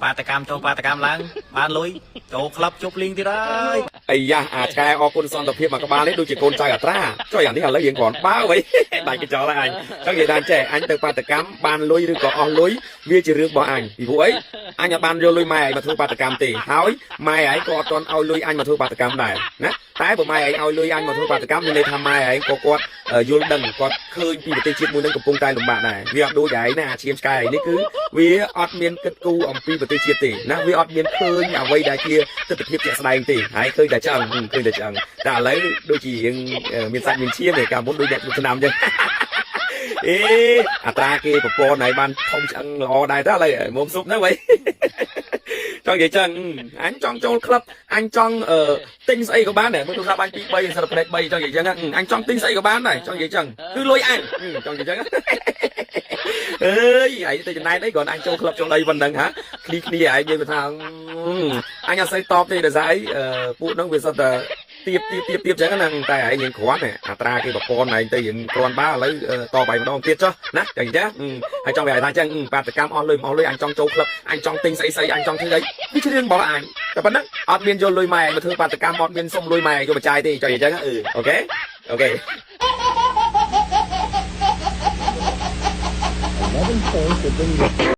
បាតកម្មចូលបាតកម្មឡើងបានលុយចូលក្លឹបជប់លីងទៀតហើយអាយ៉ាអាចកែអរគុណសន្តិភាពមកក្បាលនេះដូចជាកូនចៅអត្រាចុយអានេះឥឡូវយើងគ្រាន់បើវិញដាច់កញ្ចក់ហើយអញចង់និយាយថាចេះអញទៅបាតកម្មបានលុយឬក៏អស់លុយវាជារឿងរបស់អញពីព្រោះអីអញអត់បានយកលុយម៉ែឯងមកធ្វើបាតកម្មទេហើយម៉ែឯងក៏អត់ទាន់ឲ្យលុយអញមកធ្វើបាតកម្មដែរណាតែបើម៉ែឯងឲ្យលុយអញមកធ្វើបាតកម្មមានន័យថាម៉ែឯងក៏គាត់យល់ដឹងគាត់ឃើញពីប្រទេសជាតិមួយនឹងកំពុងតែលំបាកដែរវាអត់ដូចឯងណាអាឈាមឆ្កែនេះគឺវាអត់មានគិតគូរអំពីប្រទេសជាតិទេណាវាអត់មានឃើញអ្វីដែលជាទស្សនវិជ្ជាជាក់ស្ដែងទេហើយឃើញតែឆ្អឹងឃើញតែឆ្អឹងតែឥឡូវដូចជាយើងមានសាច់មានឈាមឯកាលមុនដូចអ្នកឆ្នាំអញ្ចឹងអេអត្រាគេប្រព័ន្ធហើយបានធំឆ្អឹងល្អដែរតើឥឡូវមុំស៊ុបហ្នឹងវិញចង់និយាយចឹងអញចង់ចូលក្លឹបអញចង់ទិញស្អីក៏បានដែរមើលទូរស័ព្ទអញ2 3សិលផ្លេត3ចង់និយាយចឹងអញចង់ទិញស្អីក៏បានដែរចង់និយាយចឹងគឺលុយអញចង់និយាយចឹងអើយឯងទៅចំណែកអីគ្រាន់អញចូលក្លឹបចូលអីប៉ុណ្ណឹងហាគ្នាឯងនិយាយថាអញអត់សូវតបទេដោយសារអីពួកហ្នឹងវាសុទ្ធតែទៀបចឹងហ្នឹងតែឯងយើងគ្រាន់អត្រាគេប្រព័ន្ធឯងទៅយើងគ្រាន់បើឥឡូវតបឯម្ដងទៀតចុះណាចឹងចាហើយចង់វាថាចឹងបាតកម្មអស់លុយមកលុយអញចង់ចូលក្លឹបអញចង់ទិញស្អីអញចង់ធ្វើអីវាជារឿងរបស់អញតែប៉ុណ្ណឹងអត់មានយកលុយម៉ែមកធ្វើបាតកម្មអត់មានសុំលុយម៉ែយកបច្ច័យទេចង់និយាយចឹងអូខេអូខេ 11 points have been